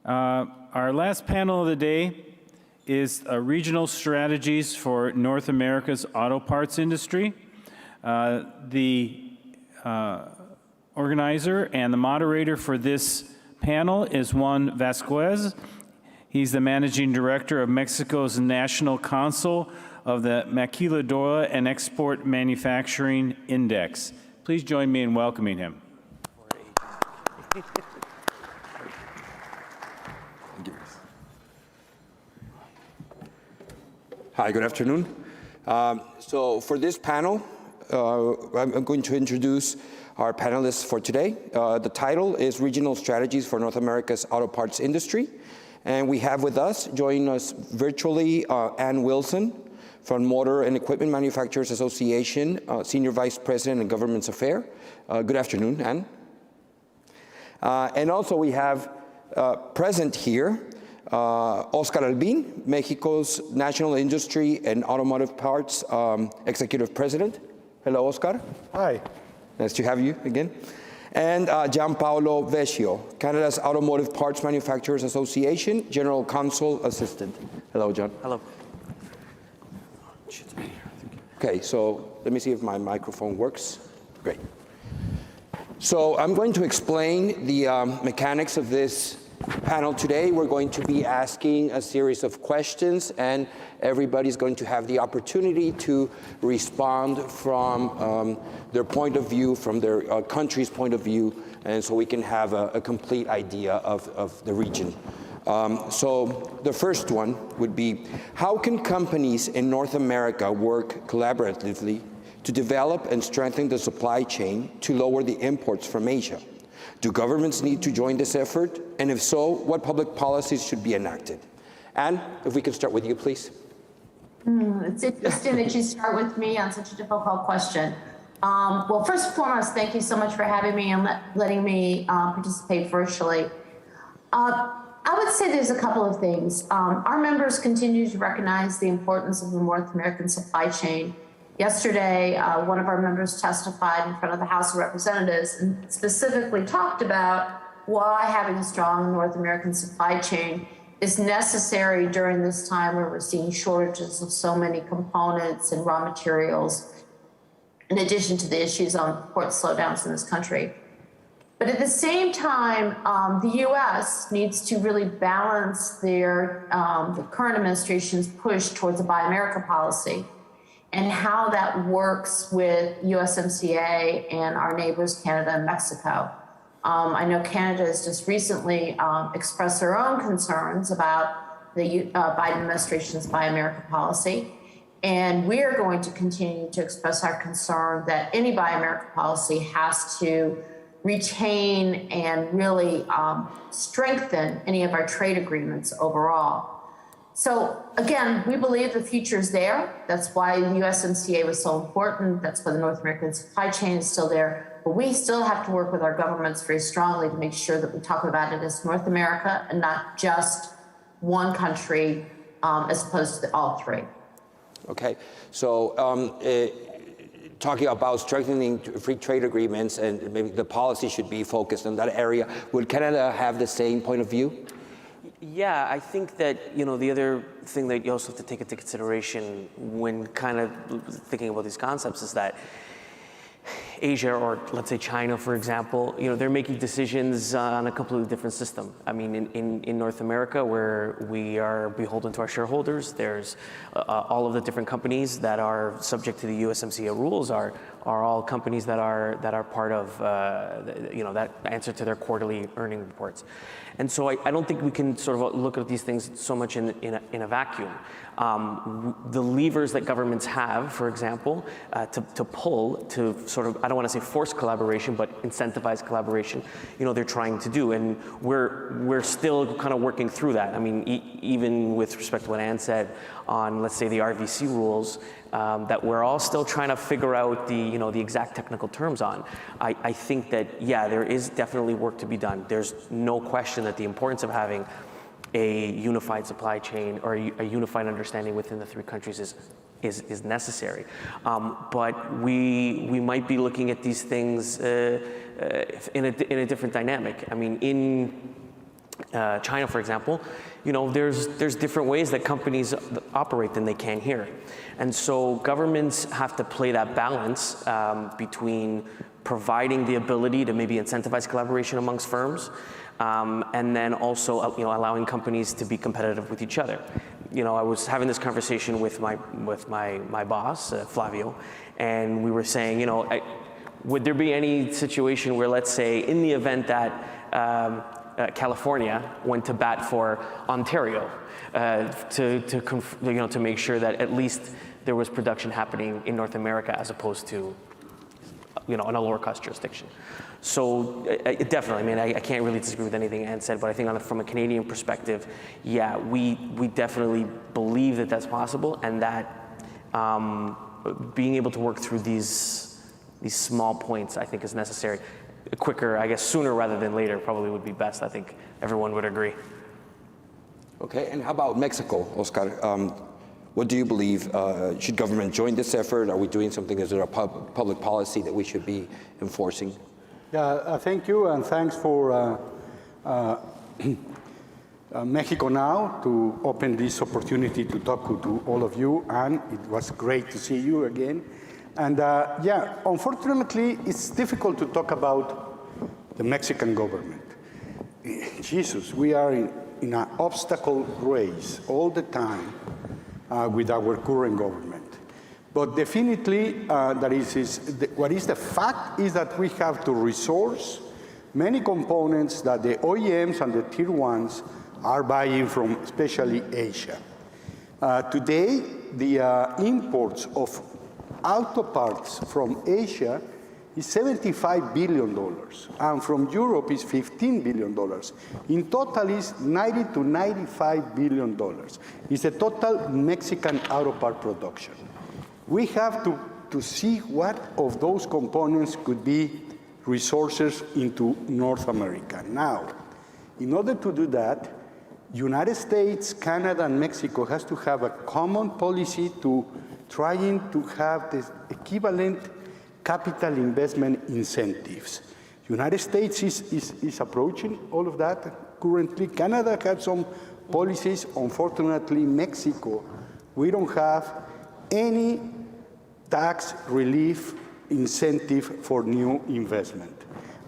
Our last panel of the day is regional strategies for North America's auto parts industry. The organizer and the moderator for this panel is Juan Vázquez. He's the managing director of Mexico's National Council of the Maquiladora and Export Manufacturing Index. Please join me in welcoming him. Hi, good afternoon. So for this panel, I'm going to introduce our panelists for today. The title is Regional Strategies for North America's Auto Parts Industry. And we have with us, joining us virtually, Ann Wilson from Motor and Equipment Manufacturers Association, Senior Vice President in Government Affairs. Good afternoon, Ann. And also we have present here, Oscar Albín, Mexico's National Industry and Automotive Parts Executive President. Hello, Oscar. Hi. Nice to have you again. And Gian Paolo Vescio, Canada's Automotive Parts Manufacturers Association, General Counsel Assistant. Hello, John. Hello. Okay, so let me see if my microphone works. Great. So I'm going to explain the mechanics of this panel today. We're going to be asking a series of questions, and everybody's going to have the opportunity to respond from their point of view, from their country's point of view, and so we can have a complete idea of the region. So the first one would be, how can companies in North America work collaboratively to develop and strengthen the supply chain to lower the imports from Asia? Do governments need to join this effort? And if so, what public policies should be enacted? Anne, if we can start with you, please. It's interesting that you start with me on such a difficult question. Well, first and foremost, thank you so much for having me and letting me participate virtually. I would say there's a couple of things. Our members continue to recognize the importance of the North American supply chain. Yesterday, one of our members testified in front of the House of Representatives and specifically talked about why having a strong North American supply chain is necessary during this time where we're seeing shortages of so many components and raw materials, in addition to the issues on port slowdowns in this country. But at the same time, the U.S. needs to really balance their the current administration's push towards a Buy America policy, and how that works with USMCA and our neighbors, Canada and Mexico. I know Canada has just recently expressed their own concerns about the Biden administration's Buy America policy. And we are going to continue to express our concern that any Buy America policy has to retain and really strengthen any of our trade agreements overall. So again, we believe the future is there. That's why the USMCA was so important. That's why the North American supply chain is still there. But we still have to work with our governments very strongly to make sure that we talk about it as North America and not just one country, as opposed to all three. Okay, so talking about strengthening free trade agreements, and maybe the policy should be focused in that area. Would Canada have the same point of view? Yeah, I think that, the other thing that you also have to take into consideration when kind of thinking about these concepts is that Asia, or let's say China, for example, they're making decisions on a completely different system. I mean, in North America, where we are beholden to our shareholders, there's all of the different companies that are subject to the USMCA rules are all companies that are part of, that answer to their quarterly earning reports. And so I don't think we can sort of look at these things so much in a vacuum. The levers that governments have, for example, to pull to sort of, I don't want to say force collaboration, but incentivize collaboration, they're trying to do. And we're still kind of working through that. I mean, even with respect to what Ann said on, let's say, the RVC rules, that we're all still trying to figure out the exact technical terms on. I think that, yeah, there is definitely work to be done. There's no question that the importance of having a unified supply chain or a unified understanding within the three countries is necessary. But we might be looking at these things in a different dynamic. I mean, China, for example, there's different ways that companies operate than they can here. And so governments have to play that balance between providing the ability to maybe incentivize collaboration amongst firms, and then also allowing companies to be competitive with each other. I was having this conversation with my boss, Flavio, and we were saying, would there be any situation where, let's say, in the event that California went to bat for Ontario to make sure that at least there was production happening in North America as opposed to, in a lower cost jurisdiction. So definitely, I can't really disagree with anything Ann said, but I think from a Canadian perspective, yeah, we definitely believe that that's possible, and that being able to work through these small points, I think, is necessary. Quicker, I guess, sooner rather than later probably would be best. I think everyone would agree. Okay, and how about Mexico, Oscar? What do you believe? Should government join this effort? Are we doing something? Is there a public policy that we should be enforcing? Yeah, thank you, and thanks for Mexico Now to open this opportunity to talk to all of you, and it was great to see you again. And yeah, unfortunately, it's difficult to talk about the Mexican government. Jesus, we are in an obstacle race all the time with our current government. But definitely, what is the fact is that we have to resource many components that the OEMs and the tier ones are buying from, especially Asia. Today, the imports of auto parts from Asia is $75 billion, and from Europe is $15 billion. In total, is $90 to $95 billion. It's the total Mexican auto part production. We have to see what of those components could be resources into North America. Now, in order to do that, United States, Canada, and Mexico has to have a common policy to trying to have the equivalent capital investment incentives. United States is approaching all of that currently. Canada has some policies. Unfortunately, Mexico, we don't have any tax relief incentive for new investment.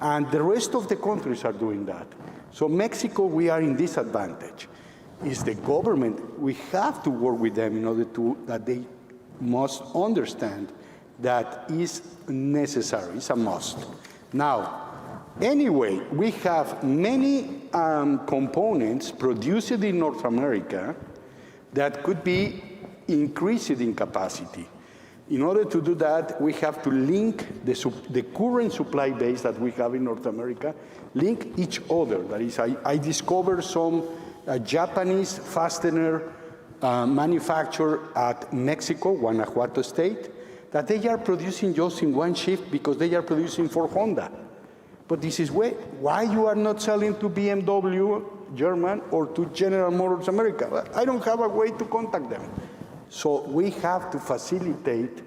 And the rest of the countries are doing that. So Mexico, we are in disadvantage. It's the government, we have to work with them in order that they must understand that is necessary, it's a must. Now, anyway, we have many components produced in North America that could be increased in capacity. In order to do that, we have to link the current supply base that we have in North America, link each other. That is, I discovered some Japanese fastener manufacturer at Mexico, Guanajuato State, that they are producing just in one shift because they are producing for Honda. But this is why you are not selling to BMW, German, or to General Motors America. I don't have a way to contact them. So we have to facilitate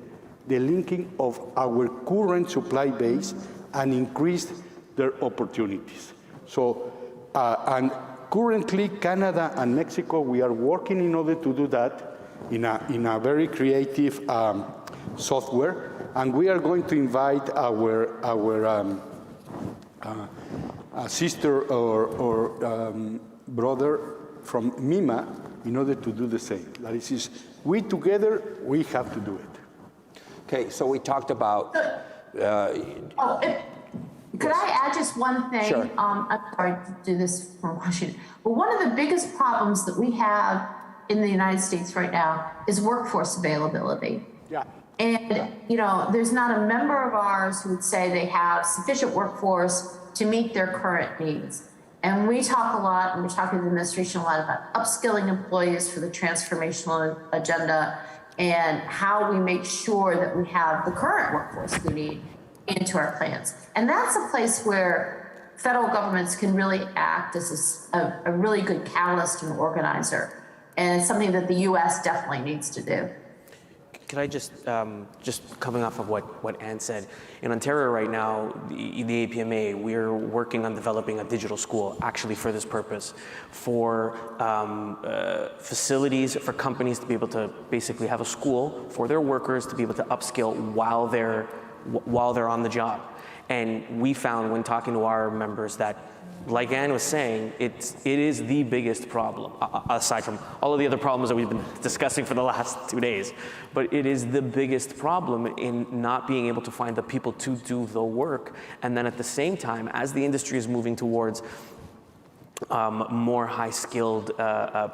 the linking of our current supply base and increase their opportunities. So, and currently, Canada and Mexico, we are working in order to do that in a very creative software, and we are going to invite our sister or brother from MIMA in order to do the same. That is, we together, we have to do it. Okay, so we talked about... Could I add just one thing? Sure. I'm sorry to do this from Washington, but one of the biggest problems that we have in the United States right now is workforce availability. Yeah. And, there's not a member of ours who would say they have sufficient workforce to meet their current needs. And we talk a lot, and we talk to the administration a lot about upskilling employees for the transformational agenda and how we make sure that we have the current workforce we need into our plans. And that's a place where federal governments can really act as a really good catalyst and organizer. And it's something that the U.S. definitely needs to do. Could I just coming off of what Ann said, in Ontario right now, the APMA, we're working on developing a digital school actually for this purpose, for facilities, for companies to be able to basically have a school for their workers to be able to upskill while they're on the job. And we found when talking to our members that, like Ann was saying, it is the biggest problem, aside from all of the other problems that we've been discussing for the last 2 days. But it is the biggest problem in not being able to find the people to do the work. And then at the same time, as the industry is moving towards more high-skilled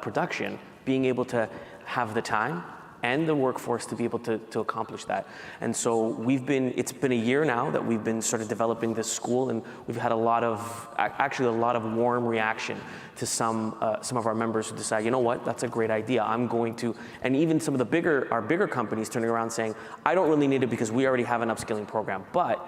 production, being able to have the time and the workforce to be able to accomplish that. And so it's been a year now that we've been sort of developing this school, and we've had a lot of warm reaction to some of our members who decide, you know what, that's a great idea. I'm going to, and even some of our bigger companies turning around saying, I don't really need it because we already have an upskilling program, but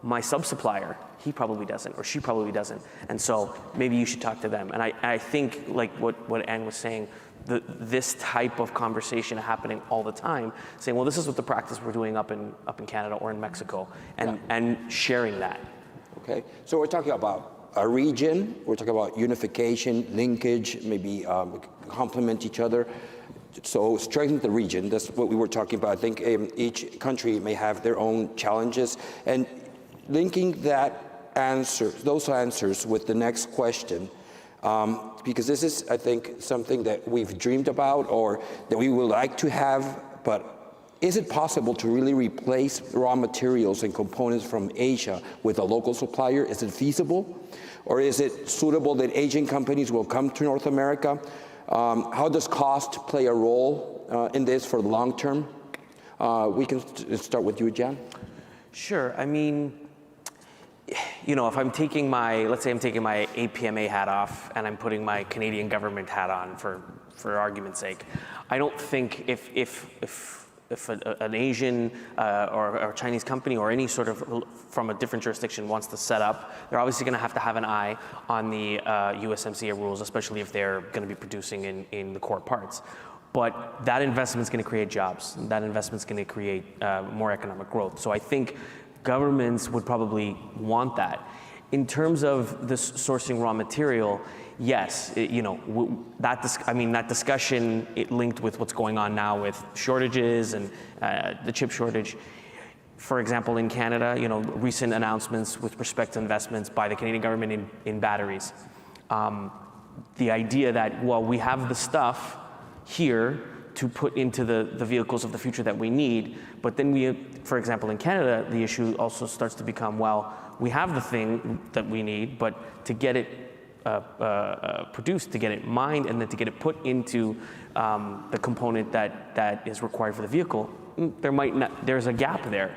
my sub-supplier, he probably doesn't, or she probably doesn't. And so maybe you should talk to them. And I think, like what Ann was saying, this type of conversation happening all the time, saying, well, this is what the practice we're doing up in Canada or in Mexico, and sharing that. Okay, so we're talking about a region, we're talking about unification, linkage, maybe complement each other. So strengthen the region, that's what we were talking about. I think each country may have their own challenges, and linking those answers with the next question, because this is, I think, something that we've dreamed about or that we would like to have, but is it possible to really replace raw materials and components from Asia with a local supplier? Is it feasible? Or is it suitable that Asian companies will come to North America? How does cost play a role in this for the long term? We can start with you, Gian. Sure, I mean, you know, if I'm taking let's say I'm taking my APMA hat off and I'm putting my Canadian government hat on for argument's sake, I don't think if an Asian or Chinese company or any sort of from a different jurisdiction wants to set up, they're obviously going to have an eye on the USMCA rules, especially if they're going to be producing in the core parts. But that investment's going to create jobs. That investment's going to create more economic growth. So I think governments would probably want that. In terms of this sourcing raw material, yes, that discussion, it linked with what's going on now with shortages and the chip shortage. For example, in Canada, recent announcements with respect to investments by the Canadian government in batteries. The idea that, well, we have the stuff here to put into the vehicles of the future that we need, but then for example, in Canada, the issue also starts to become, well, we have the thing that we need, but to get it produced, to get it mined, and then to get it put into the component that is required for the vehicle, there's a gap there.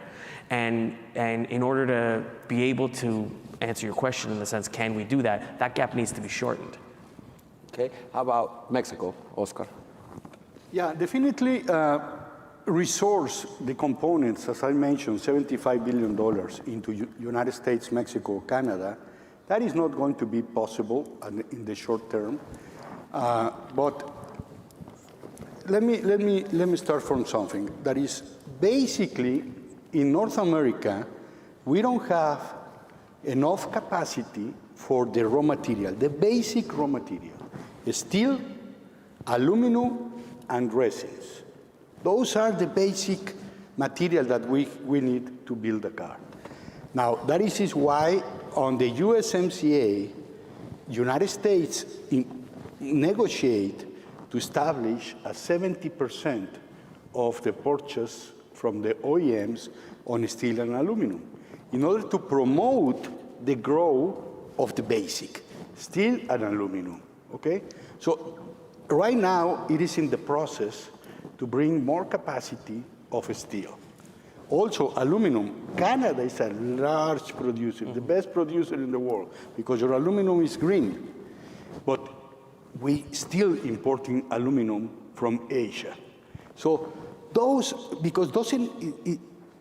And in order to be able to answer your question in the sense, can we do that, that gap needs to be shortened. Okay, how about Mexico, Oscar? Yeah, definitely resource the components, as I mentioned, $75 billion into United States, Mexico, Canada. That is not going to be possible in the short term. But let me start from something that is basically in North America, we don't have enough capacity for the raw material, the basic raw material, steel, aluminum, and resins. Those are the basic material that we need to build a car. Now, that is why on the USMCA, United States negotiate to establish a 70% of the purchase from the OEMs on steel and aluminum in order to promote the growth of the basic, steel and aluminum, okay? So right now, it is in the process to bring more capacity of steel. Also, aluminum. Canada is a large producer, the best producer in the world, because your aluminum is green. But we still importing aluminum from Asia. So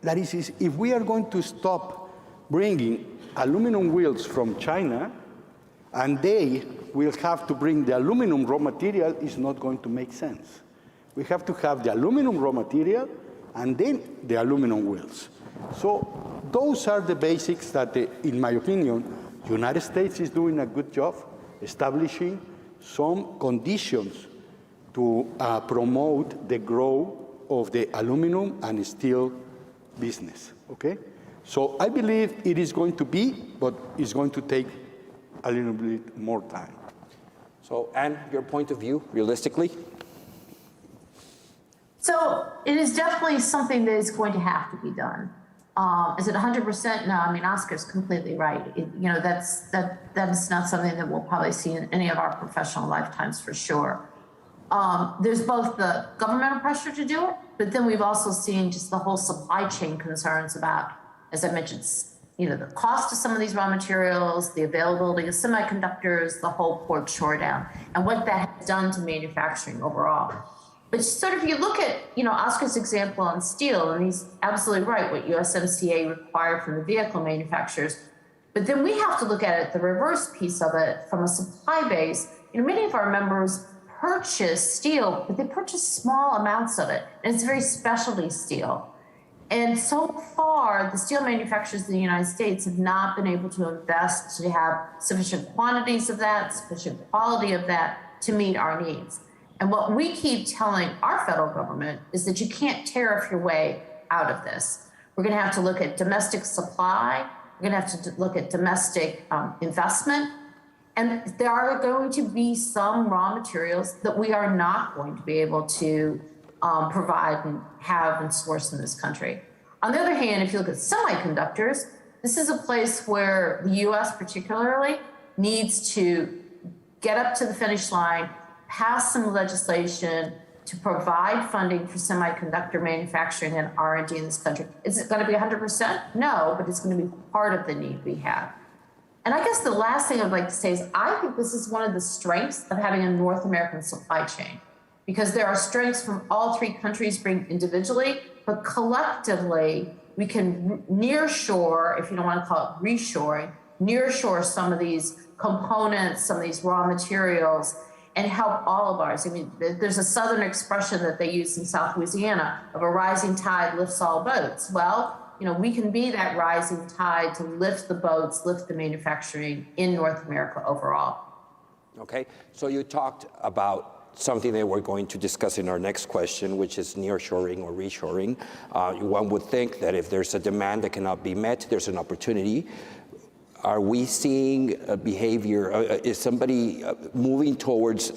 that is, if we are going to stop bringing aluminum wheels from China, and they will have to bring the aluminum raw material, is not going to make sense. We have to have the aluminum raw material and then the aluminum wheels. So those are the basics that, in my opinion, the United States is doing a good job establishing some conditions to promote the growth of the aluminum and steel business, okay? So I believe it is going to be, but it's going to take a little bit more time. So, Anne, your point of view, realistically? So it is definitely something that is going to have to be done. Is it 100%? No, I mean, Oscar's completely right. That is not something that we'll probably see in any of our professional lifetimes for sure. There's both the governmental pressure to do it, but then we've also seen just the whole supply chain concerns about, as I mentioned, the cost of some of these raw materials, the availability of semiconductors, the whole port shortdown, and what that has done to manufacturing overall. But sort of, you look at, Oscar's example on steel, and he's absolutely right, what USMCA required from the vehicle manufacturers. But then we have to look at it, the reverse piece of it, from a supply base. Many of our members purchase steel, but they purchase small amounts of it, and it's very specialty steel. And so far, the steel manufacturers in the United States have not been able to invest to have sufficient quantities of that, sufficient quality of that to meet our needs. And what we keep telling our federal government is that you can't tariff your way out of this. We're going to have to look at domestic supply. We're going to have to look at domestic investment. And there are going to be some raw materials that we are not going to be able to provide and have and source in this country. On the other hand, if you look at semiconductors, this is a place where the U.S. particularly needs to get up to the finish line, pass some legislation to provide funding for semiconductor manufacturing and R&D in this country. Is it going to be 100%? No, but it's going to be part of the need we have. And I guess the last thing I'd like to say is I think this is one of the strengths of having a North American supply chain, because there are strengths from all three countries bring individually, but collectively we can nearshore, if you don't want to call it reshoring, nearshore some of these components, some of these raw materials, and help all of ours. I mean, there's a Southern expression that they use in South Louisiana of a rising tide lifts all boats. Well, we can be that rising tide to lift the boats, lift the manufacturing in North America overall. Okay, so you talked about something that we're going to discuss in our next question, which is nearshoring or reshoring. One would think that if there's a demand that cannot be met, there's an opportunity. Are we seeing a behavior, is somebody moving towards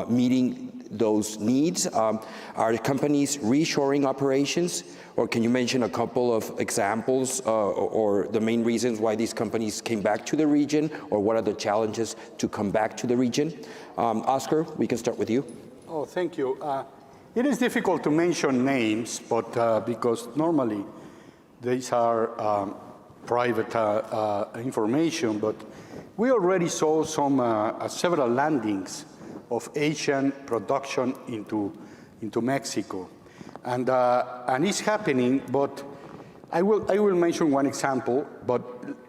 meeting those needs? Are companies reshoring operations? Or can you mention a couple of examples or the main reasons why these companies came back to the region, or what are the challenges to come back to the region? Oscar, we can start with you. Oh, thank you. It is difficult to mention names, but because normally these are private information, but we already saw some several landings of Asian production into Mexico, and it's happening. But I will mention one example. But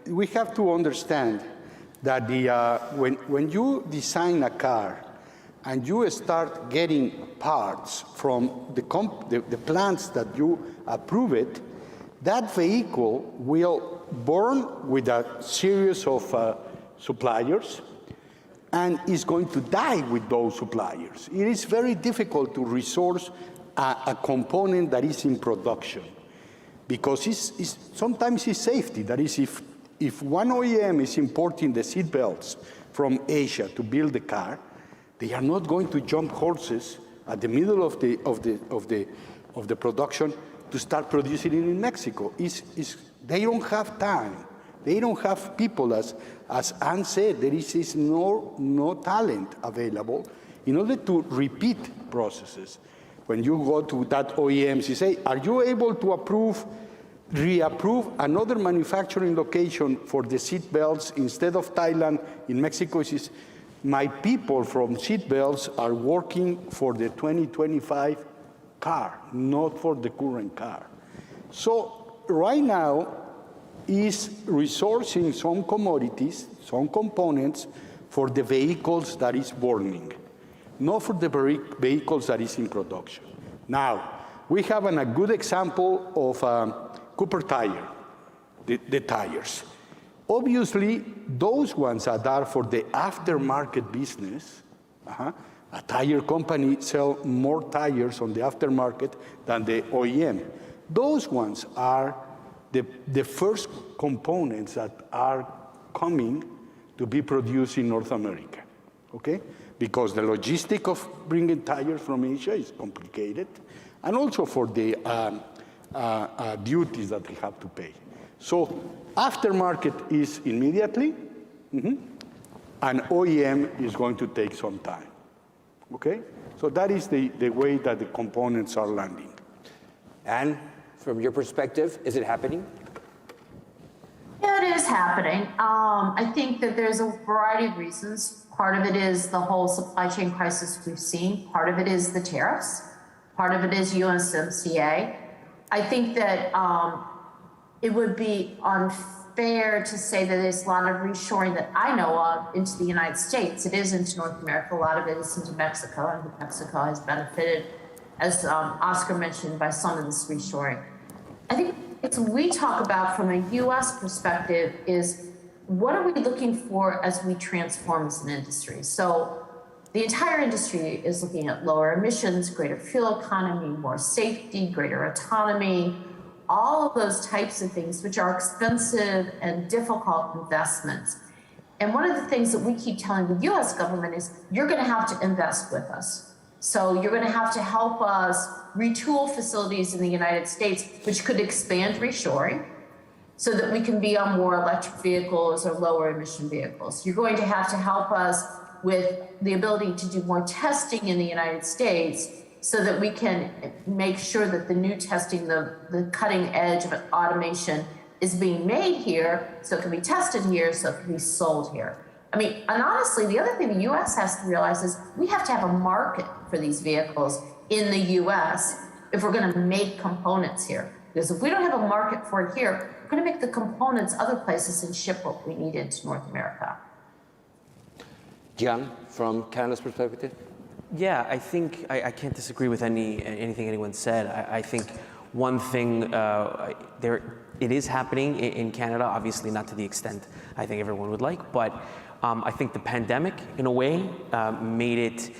we have to understand that when you design a car and you start getting parts from the plants that you approve it, that vehicle will born with a series of suppliers and is going to die with those suppliers. It is very difficult to resource a component that is in production, because sometimes it's safety. That is, if one OEM is importing the seat belts from Asia to build the car, they are not going to jump horses at the middle of the production to start producing it in Mexico. They don't have time. They don't have people, as Anne said, there is no talent available in order to repeat processes. When you go to that OEM, you say, are you able to reapprove another manufacturing location for the seat belts instead of Thailand in Mexico? It says, my people from seat belts are working for the 2025 car, not for the current car. So right now is resourcing some commodities, some components for the vehicles that is burning, not for the vehicles that is in production. Now, we have a good example of Cooper tire, the tires. Obviously, those ones that are for the aftermarket business, a tire company sell more tires on the aftermarket than the OEM. Those ones are the first components that are coming to be produced in North America, okay? Because the logistic of bringing tires from Asia is complicated, and also for the duties that they have to pay. So aftermarket is immediately, and OEM is going to take some time, okay? So that is the way that the components are landing. And from your perspective, is it happening? Yeah, it is happening. I think that there's a variety of reasons. Part of it is the whole supply chain crisis we've seen. Part of it is the tariffs. Part of it is USMCA. I think that it would be unfair to say that there's a lot of reshoring that I know of into the United States. It is into North America. A lot of it is into Mexico, and Mexico has benefited, as Oscar mentioned, by some of this reshoring. I think it's we talk about from a U.S. perspective is what are we looking for as we transform as an industry? So the entire industry is looking at lower emissions, greater fuel economy, more safety, greater autonomy, all of those types of things, which are expensive and difficult investments. And one of the things that we keep telling the U.S. government is you're going to have to invest with us. So you're going to have to help us retool facilities in the United States, which could expand reshoring so that we can be on more electric vehicles or lower emission vehicles. You're going to have to help us with the ability to do more testing in the United States so that we can make sure that the new testing, the cutting edge of automation is being made here, so it can be tested here, so it can be sold here. I mean, and honestly, the other thing the U.S. has to realize is we have to have a market for these vehicles in the U.S. if we're going to make components here. Because if we don't have a market for it here, we're going to make the components other places and ship what we need into North America. Gian, from Canada's perspective? Yeah, I think I can't disagree with anything anyone said. I think one thing it is happening in Canada, obviously not to the extent I think everyone would like, but I think the pandemic, in a way, made it,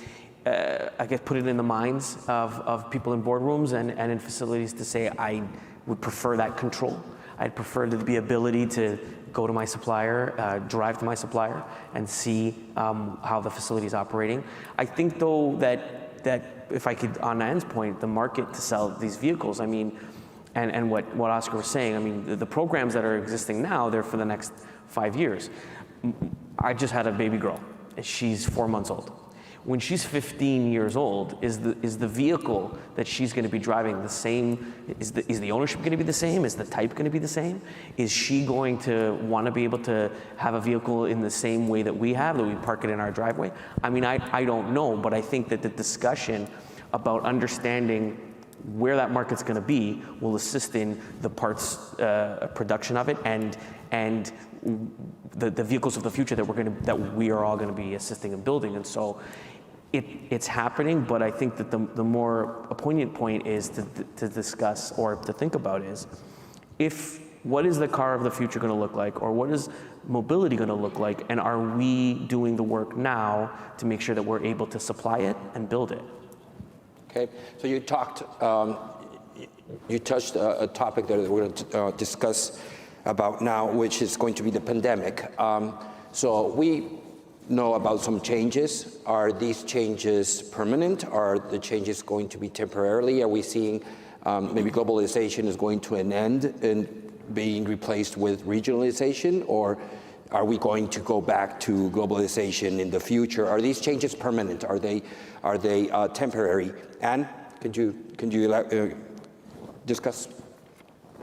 I guess, put it in the minds of people in boardrooms and in facilities to say, I would prefer that control. I'd prefer the ability to go to my supplier, drive to my supplier, and see how the facility is operating. I think, though, that if I could, on Ann's point, the market to sell these vehicles, I mean, and what Oscar was saying, I mean, the programs that are existing now, they're for the next 5 years. I just had a baby girl. She's 4 months old. When she's 15 years old, is the vehicle that she's going to be driving the same? Is the ownership going to be the same? Is the type going to be the same? Is she going to want to be able to have a vehicle in the same way that we have, that we park it in our driveway? I mean, I don't know, but I think that the discussion about understanding where that market's going to be will assist in the parts production of it and the vehicles of the future that we are all going to be assisting in building. And so it's happening, but I think that the more poignant point is to discuss or to think about is what is the car of the future going to look like, or what is mobility going to look like, and are we doing the work now to make sure that we're able to supply it and build it? Okay, so you touched a topic that we're going to discuss about now, which is going to be the pandemic. So we know about some changes. Are these changes permanent? Are the changes going to be temporarily? Are we seeing maybe globalization is going to an end and being replaced with regionalization? Or are we going to go back to globalization in the future? Are these changes permanent? Are they temporary? Anne, could you discuss,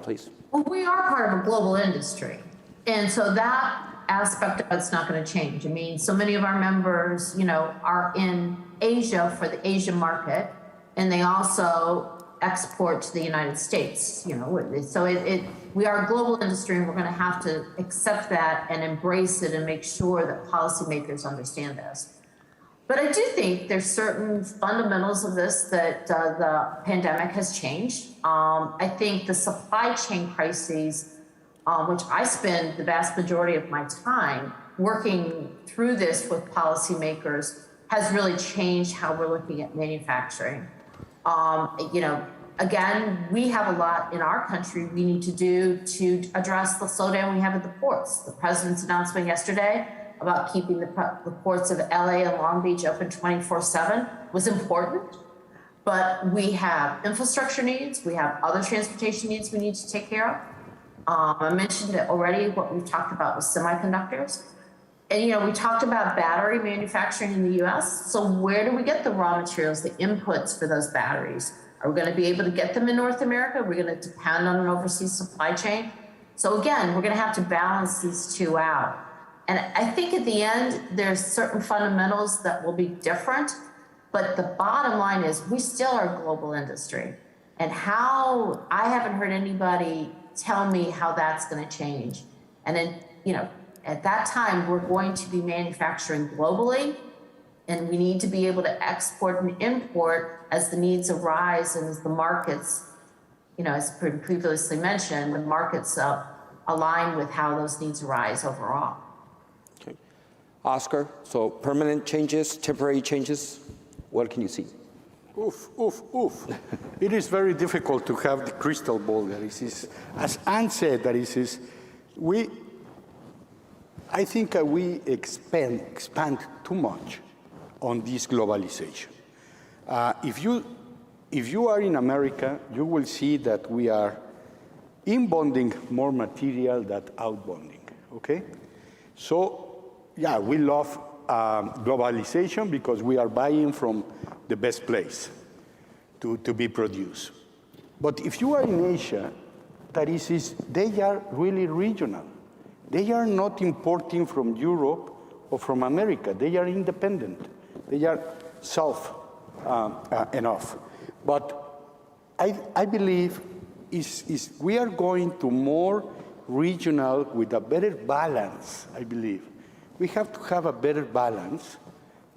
please? Well, we are part of a global industry. And so that aspect of it's not going to change. I mean, so many of our members, are in Asia for the Asian market, and they also export to the United States, So we are a global industry, and we're going to have to accept that and embrace it and make sure that policymakers understand this. But I do think there's certain fundamentals of this that the pandemic has changed. I think the supply chain crises, which I spend the vast majority of my time working through this with policymakers, has really changed how we're looking at manufacturing. You know, again, we have a lot in our country we need to do to address the slowdown we have at the ports. The president's announcement yesterday about keeping the ports of LA and Long Beach open 24/7 was important, but we have infrastructure needs, we have other transportation needs we need to take care of. I mentioned it already, what we've talked about with semiconductors. And, you know, we talked about battery manufacturing in the US. So where do we get the raw materials, the inputs for those batteries? Are we going to be able to get them in North America? Are we going to depend on an overseas supply chain? So again, we're going to have to balance these two out. And I think at the end, there's certain fundamentals that will be different, but the bottom line is we still are a global industry. And how, I haven't heard anybody tell me how that's going to change. And then, you know, at that time, we're going to be manufacturing globally, and we need to be able to export and import as the needs arise and as the markets, you know, as previously mentioned, the markets align with how those needs arise overall. Okay. Oscar, so permanent changes, temporary changes, what can you see? Oof, oof, oof. It is very difficult to have the crystal ball. As Anne said, I think we expand too much on this globalization. If you are in America, you will see that we are inbonding more material than outbonding, okay? So, yeah, we love globalization because we are buying from the best place to be produced. But if you are in Asia, they are really regional. They are not importing from Europe or from America. They are independent. They are self enough. But I believe we are going to more regional with a better balance, I believe. We have to have a better balance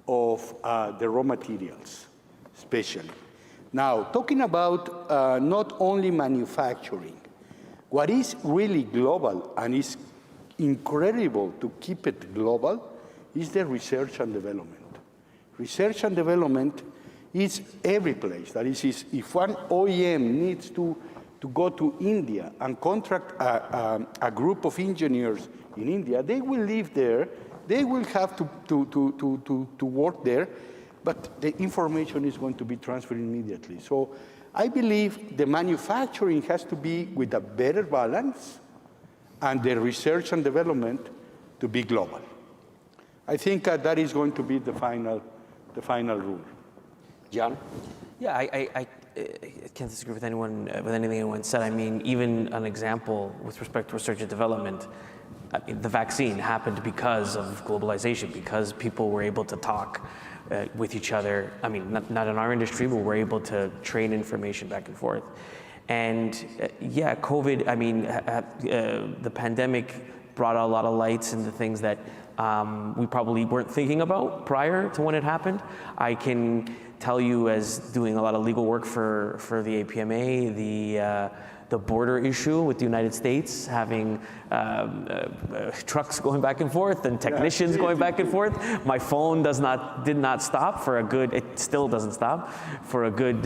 of the raw materials, especially. Now, talking about not only manufacturing, what is really global and is incredible to keep it global is the research and development. Research and development is every place. That is, if one OEM needs to go to India and contract a group of engineers in India, they will live there, they will have to work there, but the information is going to be transferred immediately. So I believe the manufacturing has to be with a better balance and the research and development to be global. I think that is going to be the final rule. Gian? Yeah, I can't disagree with anything anyone said. I mean, even an example with respect to research and development, I mean, the vaccine happened because of globalization, because people were able to talk with each other. I mean, not in our industry, but we're able to trade information back and forth. And yeah, COVID, I mean, the pandemic brought a lot of lights into things that we probably weren't thinking about prior to when it happened. I can tell you, as doing a lot of legal work for the APMA, the border issue with the United States, having trucks going back and forth and technicians going back and forth. My phone did not stop for a good, it still doesn't stop, for a good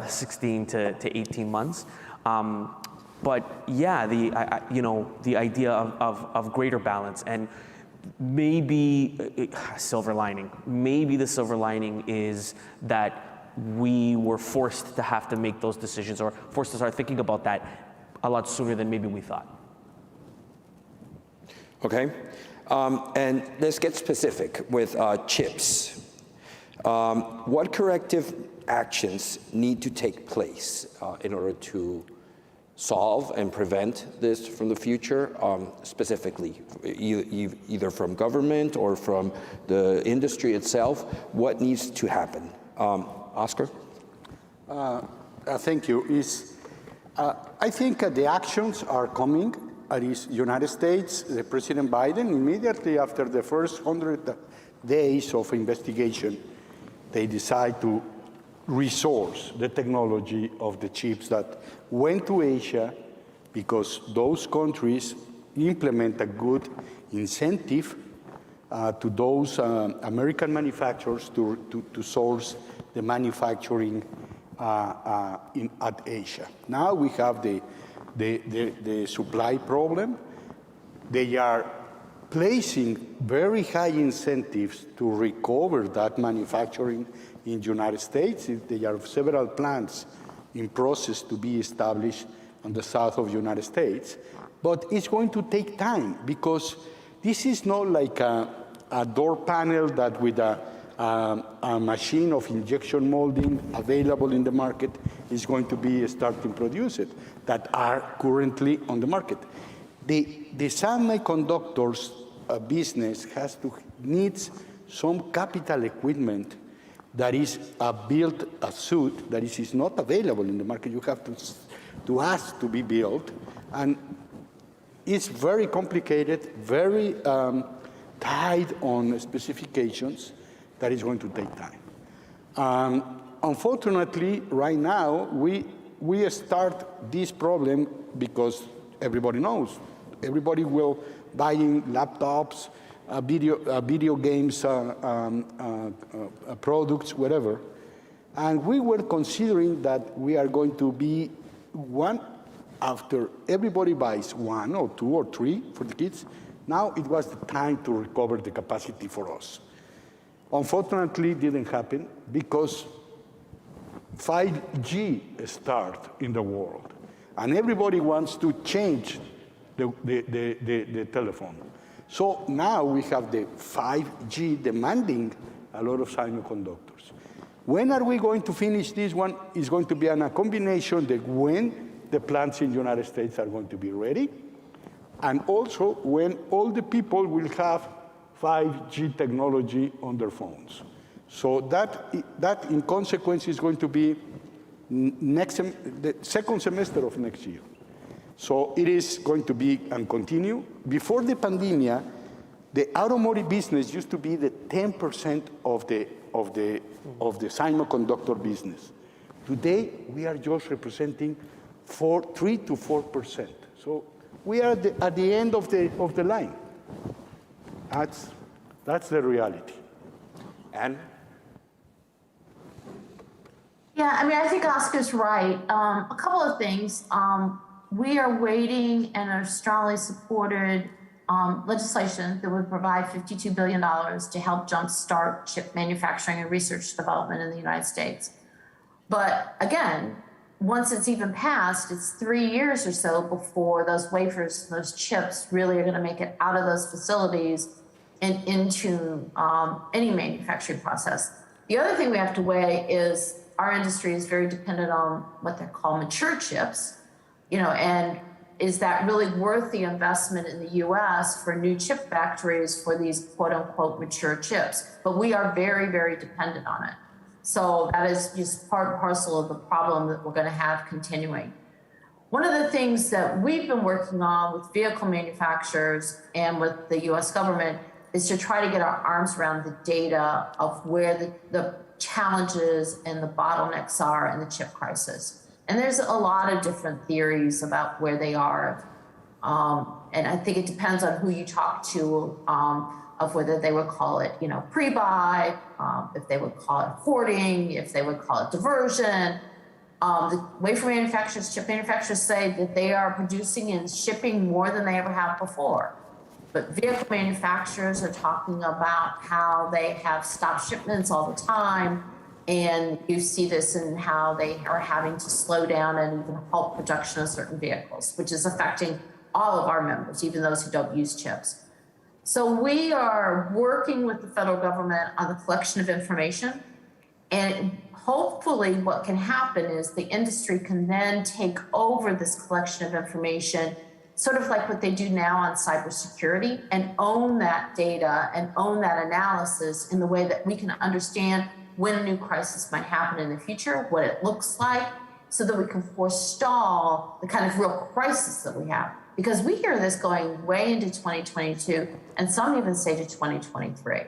16 to 18 months. But yeah, the idea of greater balance, and maybe silver lining. Maybe the silver lining is that we were forced to have to make those decisions, or forced to start thinking about that a lot sooner than maybe we thought. Okay, and let's get specific with chips. What corrective actions need to take place in order to solve and prevent this from the future, specifically, either from government or from the industry itself? What needs to happen? Oscar? Thank you. I think the actions are coming. It is United States, the President Biden, immediately after the first 100 days of investigation, they decide to resource the technology of the chips that went to Asia because those countries implement a good incentive to those American manufacturers to source the manufacturing at Asia. Now we have the supply problem. They are placing very high incentives to recover that manufacturing in the United States. There are several plants in process to be established on the south of the United States. But it's going to take time because this is not like a door panel that with a machine of injection molding available in the market is going to be starting to produce it that are currently on the market. The semiconductors business needs some capital equipment that is built a suit that is not available in the market. You have to ask to be built, and it's very complicated, very tied on specifications that is going to take time. Unfortunately, right now, we start this problem because everybody knows. Everybody will buying laptops, video games, products, whatever. And we were considering that we are going to be one after everybody buys one or two or three for the kids. Now it was the time to recover the capacity for us. Unfortunately, it didn't happen because 5G started in the world, and everybody wants to change the telephone. So now we have the 5G demanding a lot of semiconductors. When are we going to finish this one? It's going to be a combination that when the plants in the United States are going to be ready, and also when all the people will have 5G technology on their phones. So that in consequence is going to be the second semester of next year. So it is going to be and continue. Before the pandemic, the automotive business used to be the 10% of the semiconductor business. Today, we are just representing 3 to 4%. So we are at the end of the line. That's the reality. And Yeah, I mean, I think Oscar's right. A couple of things. We are waiting and are strongly supported legislation that would provide $52 billion to help jumpstart chip manufacturing and research development in the United States. But again, once it's even passed, it's 3 years or so before those wafers, those chips really are going to make it out of those facilities and into any manufacturing process. The other thing we have to weigh is our industry is very dependent on what they're called mature chips, and is that really worth the investment in the US for new chip factories for these quote unquote mature chips? But we are very, very dependent on it. So that is just part and parcel of the problem that we're going to have continuing. One of the things that we've been working on with vehicle manufacturers and with the US government is to try to get our arms around the data of where the challenges and the bottlenecks are in the chip crisis. And there's a lot of different theories about where they are. And I think it depends on who you talk to, of whether they would call it, pre-buy, if they would call it hoarding, if they would call it diversion. The wafer manufacturers, chip manufacturers say that they are producing and shipping more than they ever have before. But vehicle manufacturers are talking about how they have stopped shipments all the time. And you see this in how they are having to slow down and even halt production of certain vehicles, which is affecting all of our members, even those who don't use chips. So we are working with the federal government on the collection of information. And hopefully what can happen is the industry can then take over this collection of information, sort of like what they do now on cybersecurity, and own that data and own that analysis in the way that we can understand when a new crisis might happen in the future, what it looks like, so that we can forestall the kind of real crisis that we have. Because we hear this going way into 2022, and some even say to 2023.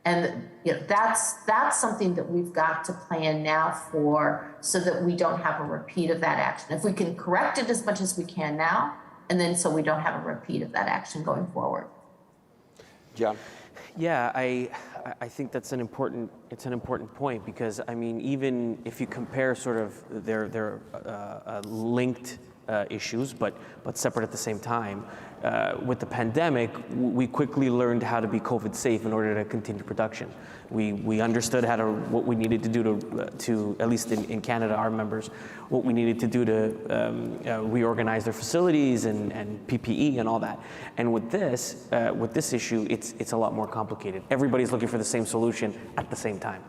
And that's something that we've got to plan now for, so that we don't have a repeat of that action. If we can correct it as much as we can now, and then so we don't have a repeat of that action going forward. Gian? Yeah, I think that's an important point, because I mean, even if you compare sort of their linked issues, but separate at the same time, with the pandemic, we quickly learned how to be COVID safe in order to continue production. We understood what we needed to do to at least in Canada, our members, what we needed to do to reorganize their facilities and PPE and all that. And with this issue, it's a lot more complicated. Everybody's looking for the same solution at the same time.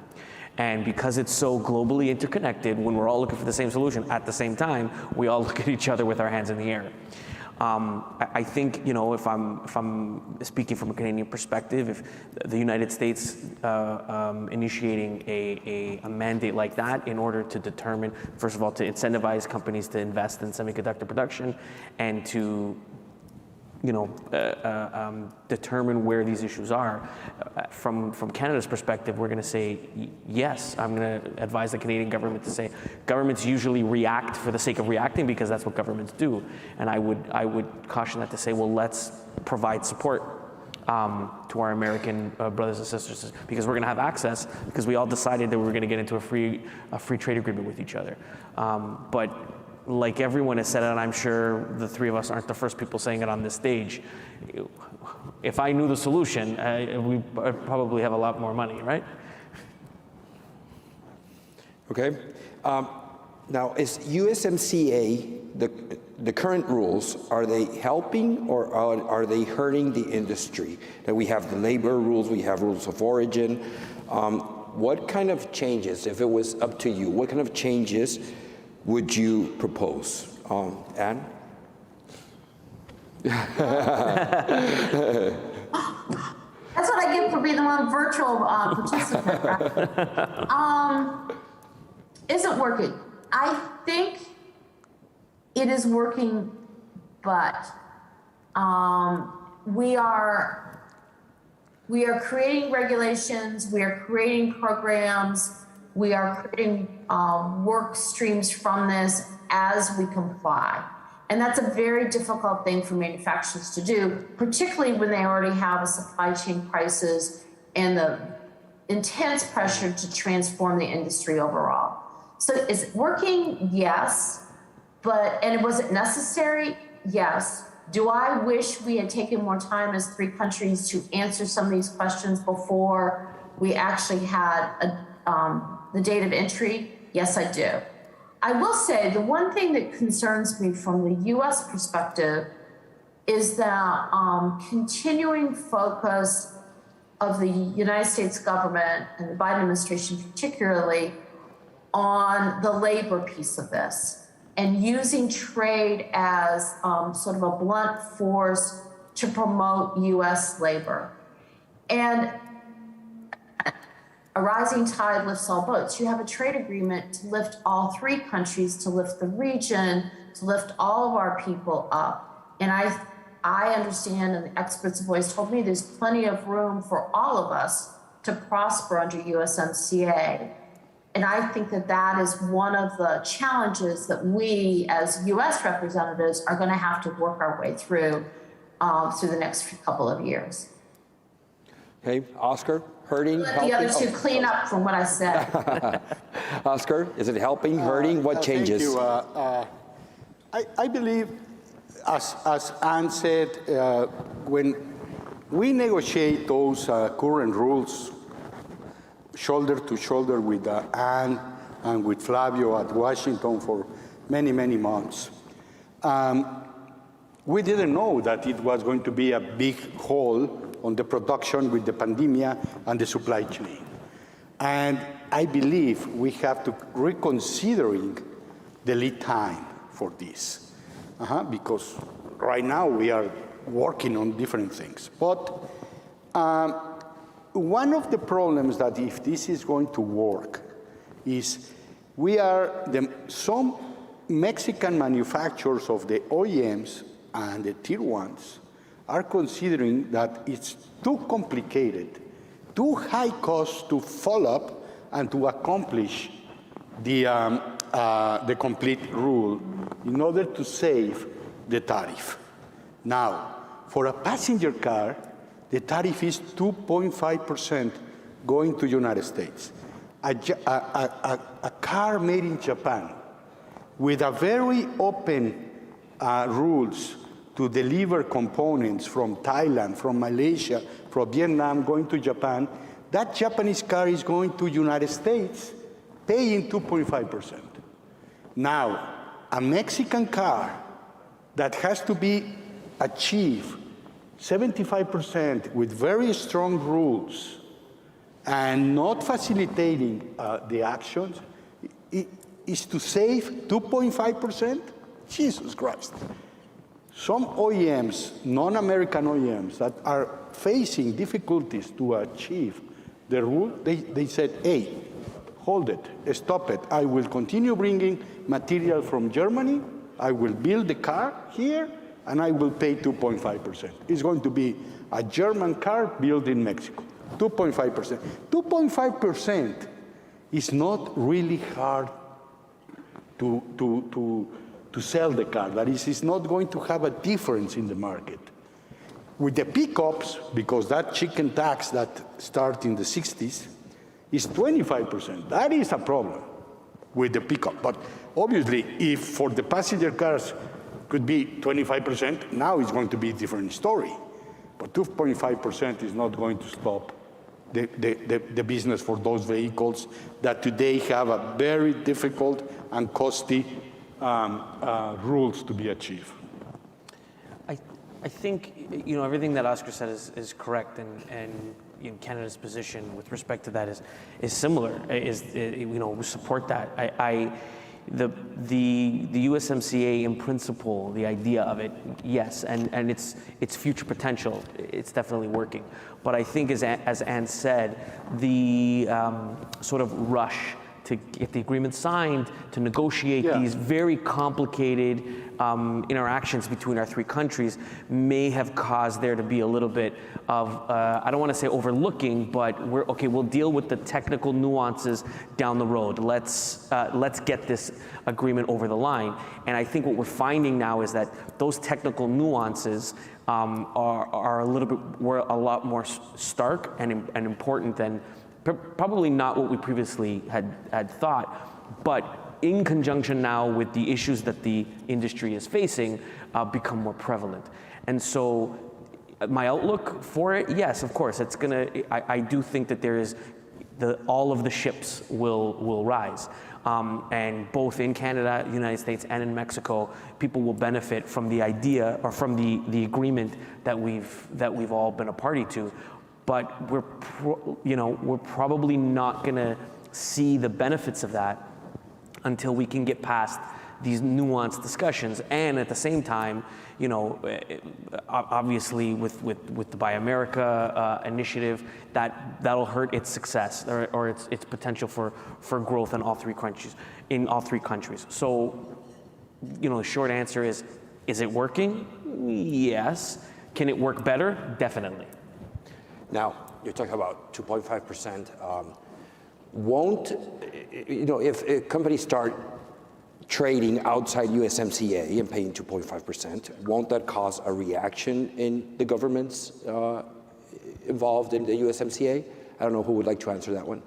And because it's so globally interconnected, when we're all looking for the same solution at the same time, we all look at each other with our hands in the air. I think, if I'm speaking from a Canadian perspective, if the United States initiating a mandate like that in order to determine, first of all, to incentivize companies to invest in semiconductor production and to determine where these issues are. From Canada's perspective, we're going to say yes. I'm going to advise the Canadian government to say governments usually react for the sake of reacting, because that's what governments do. And I would caution that to say, well, let's provide support to our American brothers and sisters, because we're going to have access, because we all decided that we were going to get into a free trade agreement with each other. But like everyone has said it, and I'm sure the three of us aren't the first people saying it on this stage, if I knew the solution, we'd probably have a lot more money, right? Okay. Now, is USMCA, the current rules, are they helping or are they hurting the industry? That we have the labor rules, we have rules of origin. What kind of changes, if it was up to you, what kind of changes would you propose? Anne? That's what I get for being the one virtual participant, right? Isn't working. I think it is working, but we are creating regulations, we are creating programs, we are creating work streams from this as we comply. And that's a very difficult thing for manufacturers to do, particularly when they already have a supply chain crisis and the intense pressure to transform the industry overall. So is it working? Yes. And was it necessary? Yes. Do I wish we had taken more time as three countries to answer some of these questions before we actually had the date of entry? Yes, I do. I will say the one thing that concerns me from the U.S. perspective is the continuing focus of the United States government and the Biden administration particularly on the labor piece of this and using trade as sort of a blunt force to promote U.S. labor. And a rising tide lifts all boats. You have a trade agreement to lift all three countries, to lift the region, to lift all of our people up. And I understand, and the experts have always told me, there's plenty of room for all of us to prosper under USMCA. And I think that that is one of the challenges that we as US representatives are going to have to work our way through the next couple of years. Okay, Oscar, hurting, Let helping? the other two clean up from what I said. Oscar, is it helping, hurting? What changes? Thank you. I believe, as Anne said, when we negotiate those current rules shoulder to shoulder with Anne and with Flavio at Washington for many, many months, we didn't know that it was going to be a big hole on the production with the pandemic and the supply chain. And I believe we have to reconsidering the lead time for this, because right now we are working on different things. But one of the problems that if this is going to work is some Mexican manufacturers of the OEMs and the tier ones are considering that it's too complicated too high cost to follow up and to accomplish the complete rule in order to save the tariff. Now, for a passenger car, the tariff is 2.5% going to United States. A car made in Japan with a very open rules to deliver components from Thailand, from Malaysia, from Vietnam, going to Japan, that Japanese car is going to United States, paying 2.5%. Now, a Mexican car that has to be achieved 75% with very strong rules and not facilitating the actions is to save 2.5%? Jesus Christ. Some OEMs, non-American OEMs, that are facing difficulties to achieve the rule, they said, hey, hold it, stop it. I will continue bringing material from Germany, I will build the car here, and I will pay 2.5%. It's going to be a German car built in Mexico, 2.5%. 2.5% is not really hard to sell the car. That is, it's not going to have a difference in the market. With the pickups, because that chicken tax that started in the 60s is 25%. That is a problem with the pickup. But obviously, if for the passenger cars could be 25%, now it's going to be a different story. But 2.5% is not going to stop the business for those vehicles that today have a very difficult and costly rules to be achieved. I think, you know, everything that Oscar said is correct, and you know, Canada's position with respect to that is similar. You know, we support that. The USMCA in principle, the idea of it, yes, and its future potential, it's definitely working. But I think, as Ann said, the sort of rush to get the agreement signed, to negotiate these very complicated interactions between our three countries may have caused there to be a little bit of, I don't want to say overlooking, but we'll deal with the technical nuances down the road. Let's get this agreement over the line. And I think what we're finding now is that those technical nuances were a lot more stark and important than probably not what we previously had thought, but in conjunction now with the issues that the industry is facing, become more prevalent. And so my outlook for it, yes, of course, it's gonna, I do think that there is, all of the ships will rise. And both in Canada, the United States, and in Mexico, people will benefit from the idea, or from the agreement that we've all been a party to. But we're probably not going to see the benefits of that until we can get past these nuanced discussions. And at the same time, you know, obviously with the Buy America initiative, that'll hurt its success or its potential for growth in all three countries. So, you know, the short answer is it working? Yes. Can it work better? Definitely. Now, you're talking about 2.5%. Won't, you know, if companies start trading outside USMCA and paying 2.5%, won't that cause a reaction in the governments involved in the USMCA? I don't know who would like to answer that one.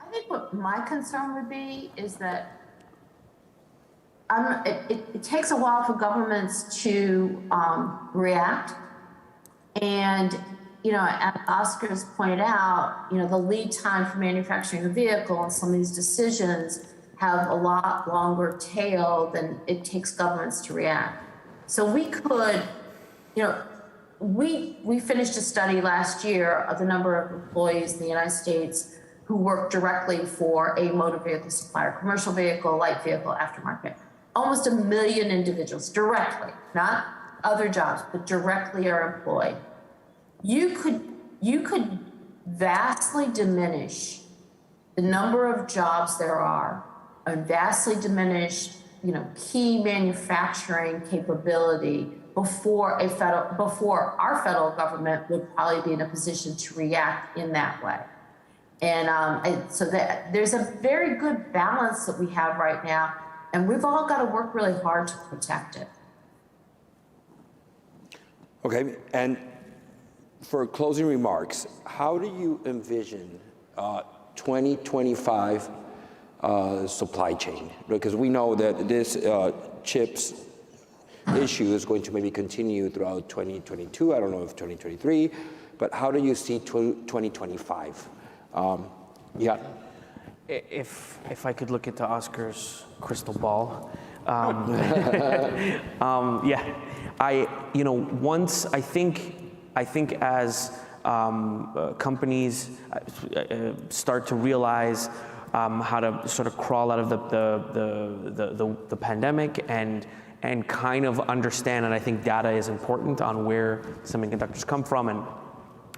I think what my concern would be is that it takes a while for governments to react. And, you know, as Oscar's pointed out, you know, the lead time for manufacturing a vehicle and some of these decisions have a lot longer tail than it takes governments to react. So we could, you know, we finished a study last year of the number of employees in the United States who work directly for a motor vehicle supplier, commercial vehicle, light vehicle, aftermarket. Almost 1 million individuals directly, not other jobs, but directly are employed. You could vastly diminish the number of jobs there are, and vastly diminish, you know, key manufacturing capability before our federal government would probably be in a position to react in that way. And so that there's a very good balance that we have right now, and we've all got to work really hard to protect it. Okay, and for closing remarks, how do you envision 2025 supply chain? Because we know that this chips issue is going to maybe continue throughout 2022. I don't know if 2023, but how do you see 2025? Yeah. If I could look into Oscar's crystal ball, yeah, once I think as companies start to realize how to sort of crawl out of the pandemic and kind of understand, and I think data is important on where semiconductors come from,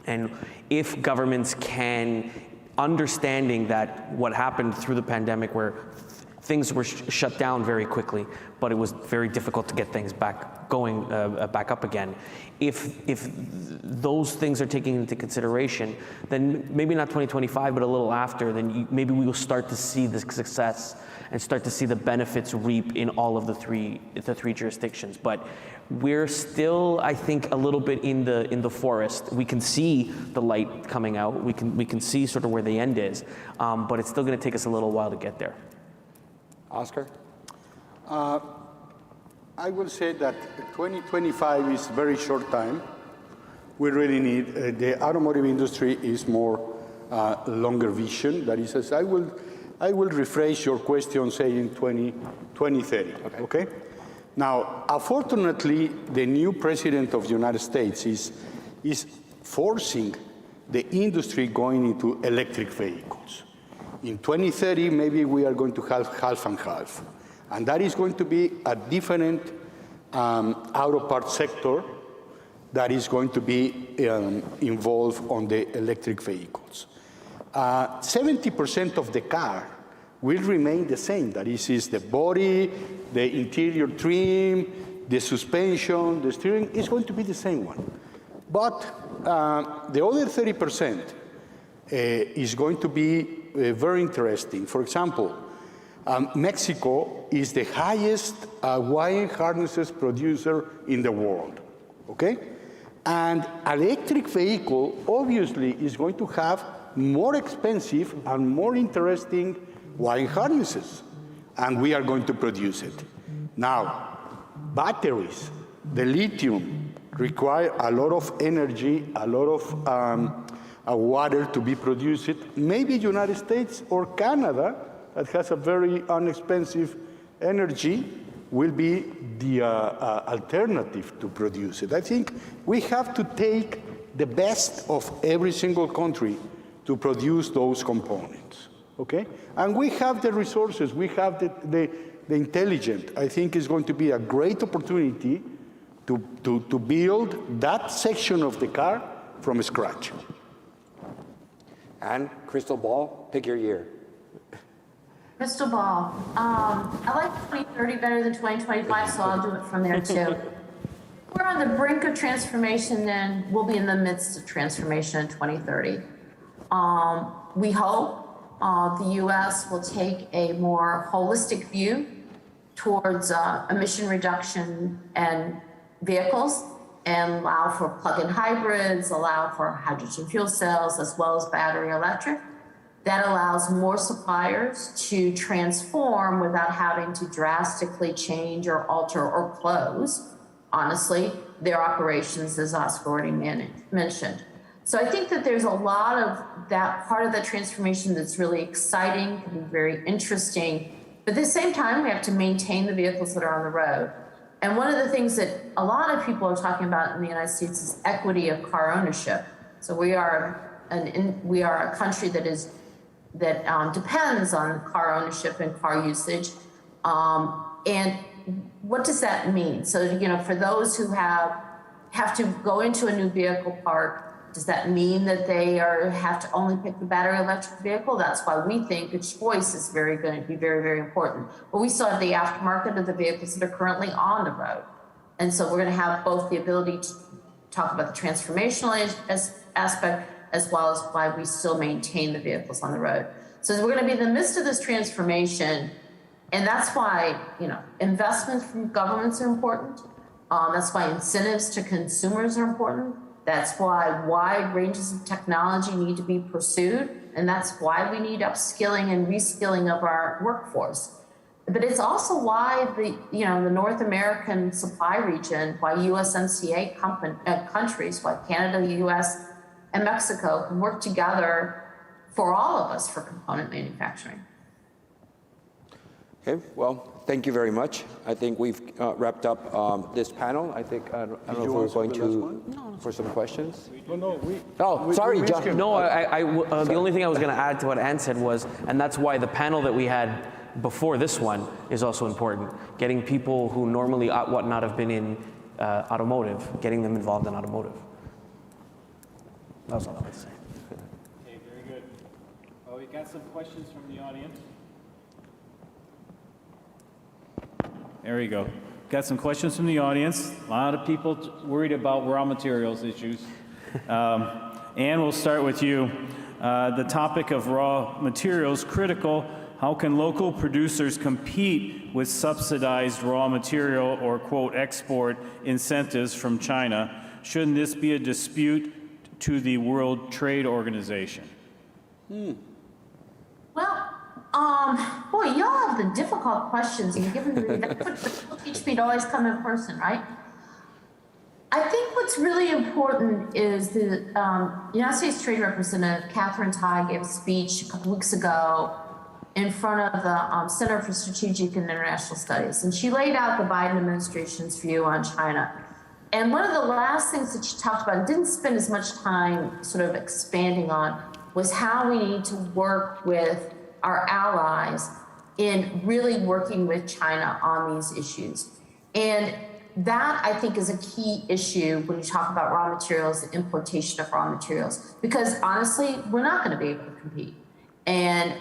and if governments can, understanding that what happened through the pandemic where things were shut down very quickly, but it was very difficult to get things back up again. If those things are taken into consideration, then maybe not 2025, but a little after, then maybe we will start to see the success and start to see the benefits reap in all of the three jurisdictions. But we're still, I think, a little bit in the forest. We can see the light coming out. We can see sort of where the end is, but it's still going to take us a little while to get there. Oscar? I will say that 2025 is very short time. We really need, the automotive industry is more longer vision. That is, as I will rephrase your question saying 2030, okay? Now, unfortunately, the new president of the United States is forcing the industry going into electric vehicles. In 2030, maybe we are going to have half and half. And that is going to be a different auto parts sector that is going to be involved on the electric vehicles. 70% of the car will remain the same. That is the body, the interior trim, the suspension, the steering is going to be the same one. But the other 30% is going to be very interesting. For example, Mexico is the highest wiring harnesses producer in the world, okay? And electric vehicle obviously is going to have more expensive and more interesting wiring harnesses, and we are going to produce it. Now, batteries, the lithium require a lot of energy, a lot of water to be produced. Maybe United States or Canada, that has a very inexpensive energy, will be the alternative to produce it. I think we have to take the best of every single country to produce those components, okay? And we have the resources, we have the intelligence. I think it's going to be a great opportunity to build that section of the car from scratch. And crystal ball, pick your year. Crystal ball. I like 2030 better than 2025, so I'll do it from there too. We're on the brink of transformation, and we'll be in the midst of transformation in 2030. We hope the U.S. will take a more holistic view towards emission reduction and vehicles, and allow for plug-in hybrids, allow for hydrogen fuel cells, as well as battery electric. That allows more suppliers to transform without having to drastically change or alter or close, honestly, their operations, as Oscar already mentioned. So I think that there's a lot of that part of the transformation that's really exciting, can be very interesting. But at the same time, we have to maintain the vehicles that are on the road. And one of the things that a lot of people are talking about in the United States is equity of car ownership. So we are a country that depends on car ownership and car usage. And what does that mean? So, for those who have to go into a new vehicle park, does that mean that they have to only pick the battery electric vehicle? That's why we think a choice is going to be very, very important. But we still have the aftermarket of the vehicles that are currently on the road. And so we're going to have both the ability to talk about the transformational aspect as well as why we still maintain the vehicles on the road. So we're going to be in the midst of this transformation, and that's why, you know, investments from governments are important. That's why incentives to consumers are important. That's why wide ranges of technology need to be pursued, and that's why we need upskilling and reskilling of our workforce. But it's also why the North American supply region, why USMCA countries, why Canada, the US, and Mexico can work together for all of us for component manufacturing. Okay, well, thank you very much. I think we've wrapped up this panel. I think, I don't know if we're going to, for some questions. Sorry, John. No, the only thing I was going to add to what Ann said was, and that's why the panel that we had before this one is also important. Getting people who normally would not have been in automotive, getting them involved in automotive. That's all I would say. Okay, very good. Well, we got some questions from the audience. There we go. Got some questions from the audience. A lot of people worried about raw materials issues. Ann, we'll start with you. The topic of raw materials, critical. How can local producers compete with subsidized raw material or, quote, export incentives from China? Shouldn't this be a dispute to the World Trade Organization? Well, boy, y'all have the difficult questions, and given that would teach me to always come in person, right? I think what's really important is the United States Trade Representative Catherine Tai gave a speech a couple weeks ago in front of the Center for Strategic and International Studies, and she laid out the Biden administration's view on China. And one of the last things that she talked about, and didn't spend as much time sort of expanding on, was how we need to work with our allies in really working with China on these issues. And that, I think, is a key issue when you talk about raw materials, the importation of raw materials, because honestly, we're not going to be able to compete. And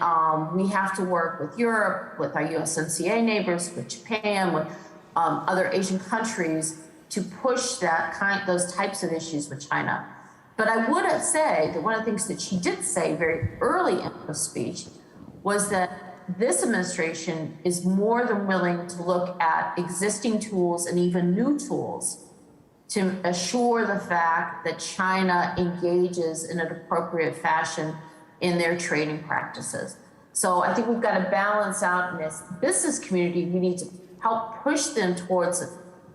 we have to work with Europe, with our USMCA neighbors, with Japan, with other Asian countries to push those types of issues with China. But I would say that one of the things that she did say very early in her speech was that this administration is more than willing to look at existing tools and even new tools to assure the fact that China engages in an appropriate fashion in their trading practices. So I think we've got to balance out in this business community. We need to help push them towards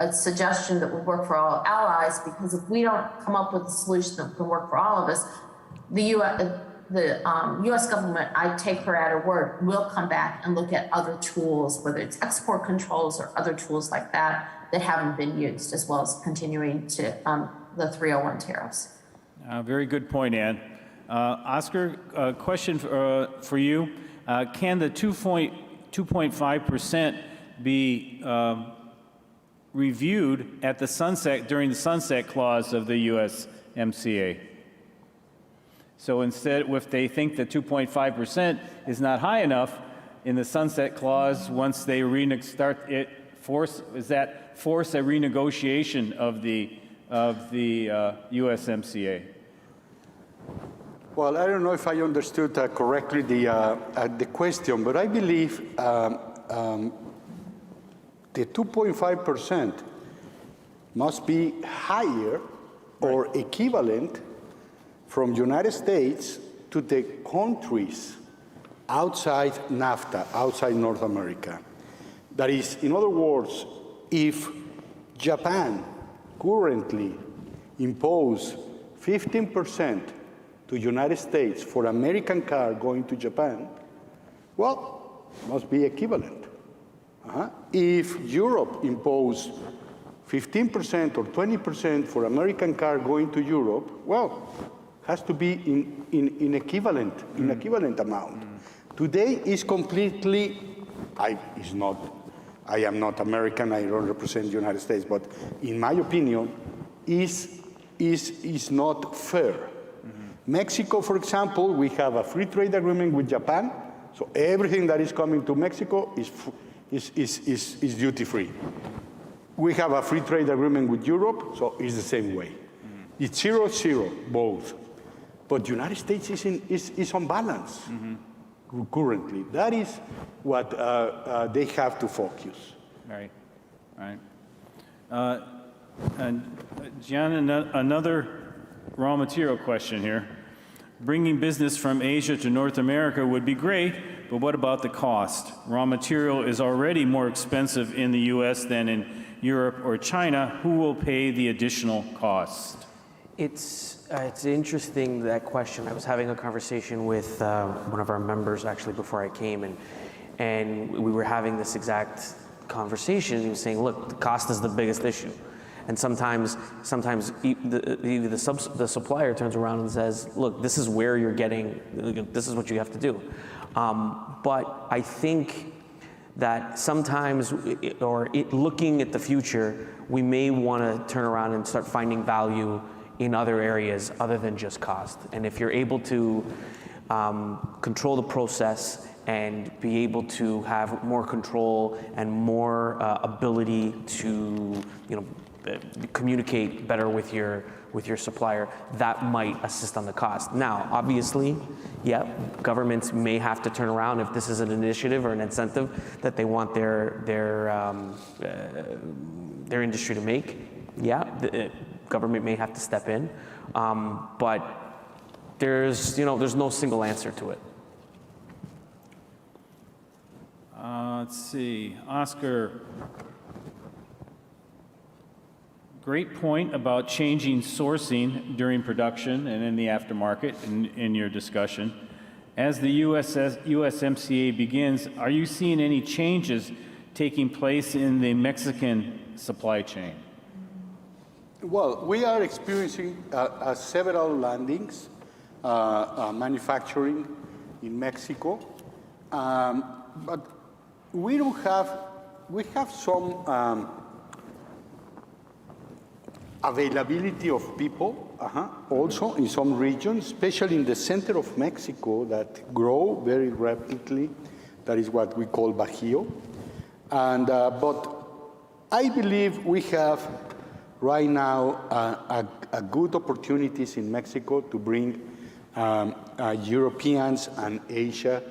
a suggestion that will work for all allies, because if we don't come up with a solution that can work for all of us, the U.S. government, I take her at her word, will come back and look at other tools, whether it's export controls or other tools like that haven't been used, as well as continuing to the 301 tariffs. Very good point, Ann. Oscar, a question for you. Can the 2.5% be reviewed at the sunset, during the sunset clause of the USMCA? So instead, if they think that 2.5% is not high enough, in the sunset clause, once they force a renegotiation of the USMCA? Well, I don't know if I understood correctly the question, but I believe the 2.5% must be higher or equivalent from United States to the countries outside NAFTA, outside North America. That is, in other words, if Japan currently impose 15% to United States for American car going to Japan, well, must be equivalent. If Europe impose 15% or 20% for American car going to Europe, well, has to be in equivalent amount. Today is completely, I am not American, I don't represent the United States, but in my opinion, is not fair. Mexico, for example, we have a free trade agreement with Japan, so everything that is coming to Mexico is duty-free. We have a free trade agreement with Europe, so it's the same way. It's 0-0, both. But the United States is on balance currently. That is what they have to focus. Right, right. And Gian, another raw material question here. Bringing business from Asia to North America would be great, but what about the cost? Raw material is already more expensive in the US than in Europe or China. Who will pay the additional cost? It's interesting, that question. I was having a conversation with one of our members actually before I came, and we were having this exact conversation. He was saying, look, the cost is the biggest issue. And sometimes the supplier turns around and says, look, this is where you're getting, this is what you have to do. But I think that sometimes, looking at the future, we may want to turn around and start finding value in other areas other than just cost. And if you're able to control the process and be able to have more control and more ability to, communicate better with your supplier, that might assist on the cost. Now, obviously, yeah, governments may have to turn around if this is an initiative or an incentive that they want their industry to make. Yeah, the government may have to step in, but there's no single answer to it. Let's see, Oscar. Great point about changing sourcing during production and in the aftermarket in your discussion. As the USMCA begins, are you seeing any changes taking place in the Mexican supply chain? Well, we are experiencing several landings, manufacturing in Mexico, but we have some availability of people also in some regions, especially in the center of Mexico, that grow very rapidly. That is what we call Bajío. And, but I believe we have right now a good opportunities in Mexico to bring Europeans and Asia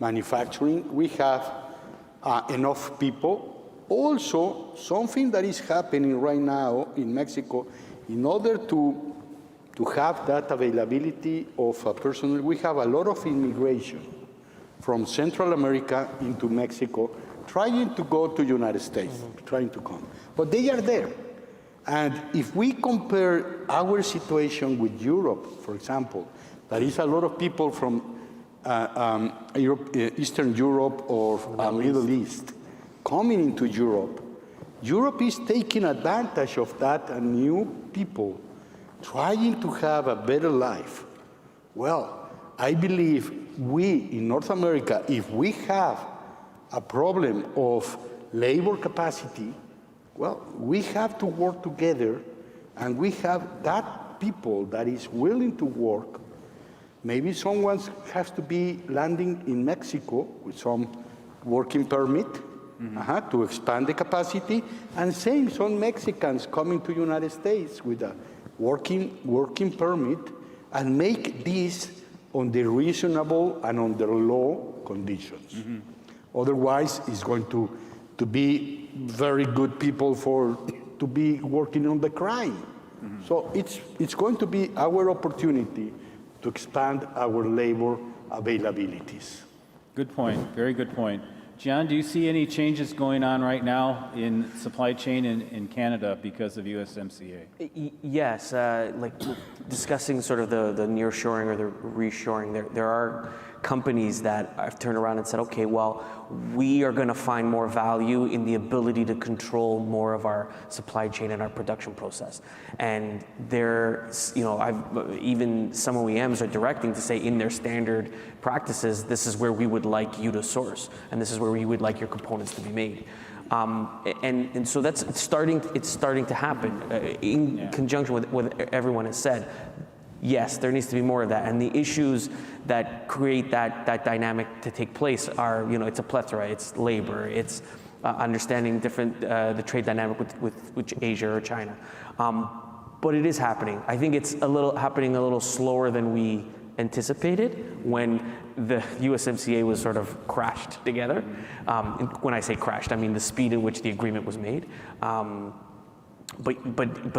manufacturing. We have enough people. Also, something that is happening right now in Mexico, in order to have that availability of personnel, we have a lot of immigration from Central America into Mexico, trying to go to United States, trying to come. But they are there. And if we compare our situation with Europe, for example, there is a lot of people from Eastern Europe or Middle East coming into Europe. Europe is taking advantage of that, and new people trying to have a better life. Well, I believe we in North America, if we have a problem of labor capacity, well, we have to work together, and we have that people that is willing to work. Maybe someone has to be landing in Mexico with some working permit, to expand the capacity, and same some Mexicans coming to United States with a working permit, and make this on the reasonable and on the law conditions. Otherwise, it's going to be very good people to be working on the crime. So it's going to be our opportunity to expand our labor availabilities. Good point, very good point. Gian, do you see any changes going on right now in supply chain in Canada because of USMCA? Yes, like discussing sort of the nearshoring or the reshoring, there are companies that have turned around and said, okay, well, we are going to find more value in the ability to control more of our supply chain and our production process. And even some OEMs are directing to say in their standard practices, this is where we would like you to source, and this is where we would like your components to be made. And so it's starting to happen in conjunction with what everyone has said. Yes, there needs to be more of that. And the issues that create that dynamic to take place are, it's a plethora. It's labor, it's understanding different the trade dynamic with Asia or China. But it is happening. I think it's happening a little slower than we anticipated when the USMCA was sort of crashed together. When I say crashed, I mean the speed in which the agreement was made. But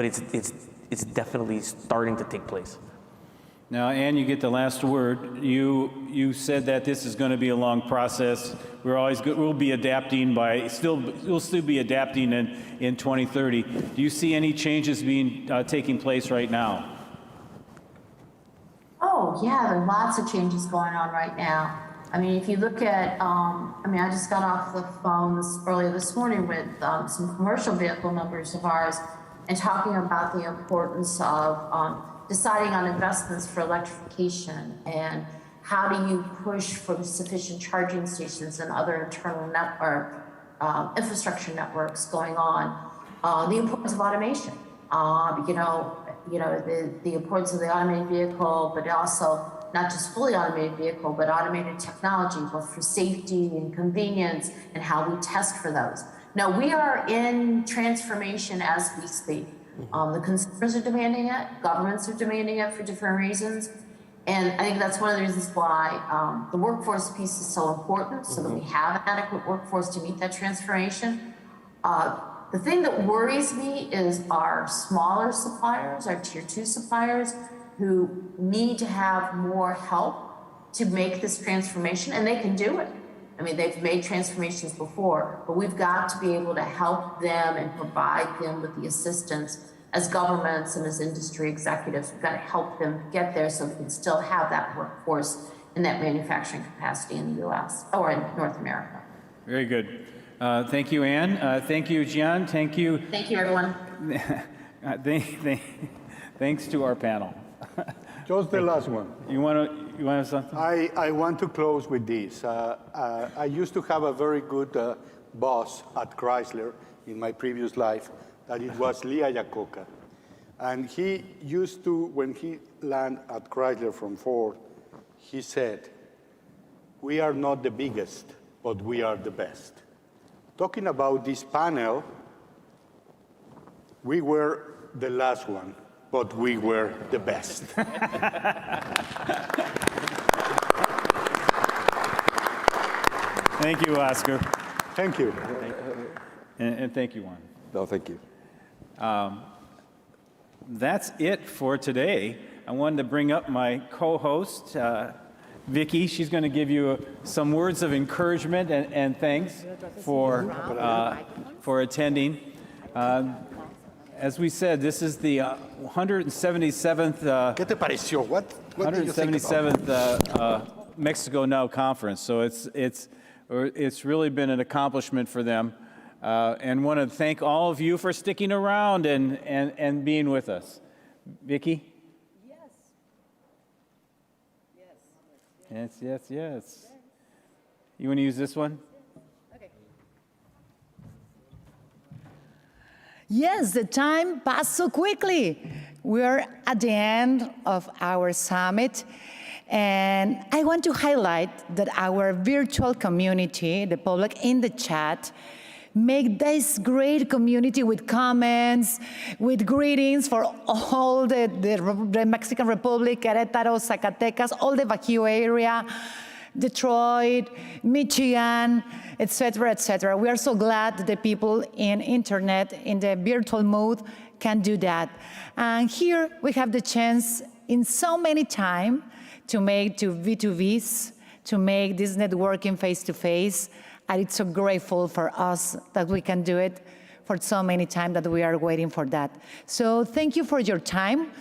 it's definitely starting to take place. Now, Ann, you get the last word. You said that this is going to be a long process. We'll be adapting we'll still be adapting in 2030. Do you see any changes taking place right now? Oh, yeah, there are lots of changes going on right now. I mean, if you look at, I just got off the phone earlier this morning with some commercial vehicle members of ours and talking about the importance of deciding on investments for electrification and how do you push for sufficient charging stations and other internal network infrastructure networks going on. The importance of automation, the importance of the automated vehicle, but also not just fully automated vehicle, but automated technology, both for safety and convenience and how we test for those. Now, we are in transformation as we speak. The consumers are demanding it, governments are demanding it for different reasons. And I think that's one of the reasons why the workforce piece is so important, so that we have an adequate workforce to meet that transformation. The thing that worries me is our smaller suppliers, our tier 2 suppliers, who need to have more help to make this transformation, and they can do it. I mean, they've made transformations before, but we've got to be able to help them and provide them with the assistance as governments and as industry executives. We've got to help them get there so we can still have that workforce and that manufacturing capacity in the US or in North America. Very good. Thank you, Ann. Thank you, Gian. Thank you. Thank you, everyone. Thanks to our panel. Just the last one. You want to have something? I want to close with this. I used to have a very good boss at Chrysler in my previous life, that it was Lee Iacocca. And he used to, when he landed at Chrysler from Ford, he said, "We are not the biggest, but we are the best." Talking about this panel, we were the last one, but we were the best. Thank you, Oscar. Thank you. And thank you, Juan. No, thank you. That's it for today. I wanted to bring up my co-host, Vicky. She's going to give you some words of encouragement and thanks for attending. As we said, this is the 177th. ¿Qué te pareció? What did you think about 177th Mexico Now conference. So it's really been an accomplishment for them. And want to thank all of you for sticking around and being with us. Vicky? Yes. You want to use this one? Yes, the time passed so quickly. We're at the end of our summit, and I want to highlight that our virtual community, the public in the chat, make this great community with comments, with greetings for all the Mexican Republic, Querétaro, Zacatecas, all the Bajío area, Detroit, Michigan, etc., etc. We are so glad that the people in internet, in the virtual mode, can do that. And here we have the chance in so many time to make to V2Vs, to make this networking face-to-face, and it's so grateful for us that we can do it for so many times that we are waiting for that. So thank you for your time.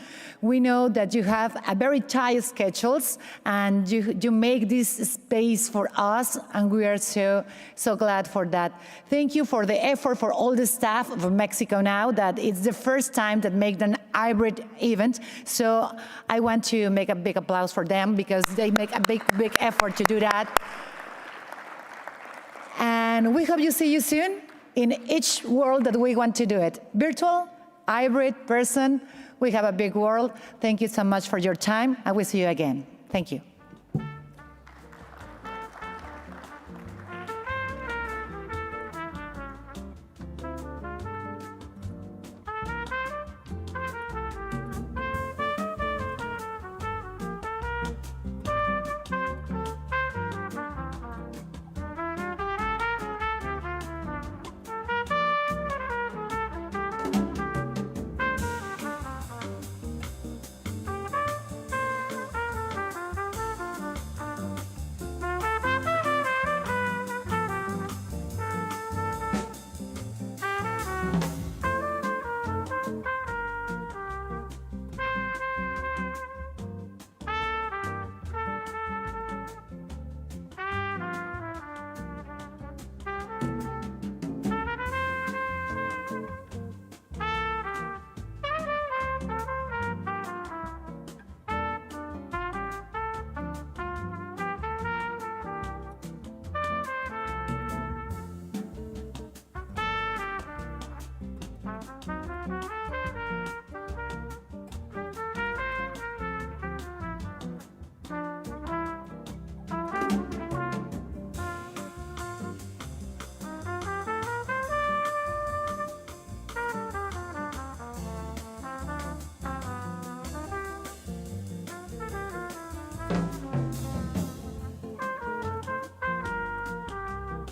We know that you have a very tight schedules, and you make this space for us, and we are so glad for that. Thank you for the effort for all the staff of Mexico Now, that it's the first time that make an hybrid event. So I want to make a big applause for them, because they make a big effort to do that. And we hope you see you soon in each world that we want to do it. Virtual, hybrid, person. We have a big world. Thank you so much for your time. I will see you again. Thank you.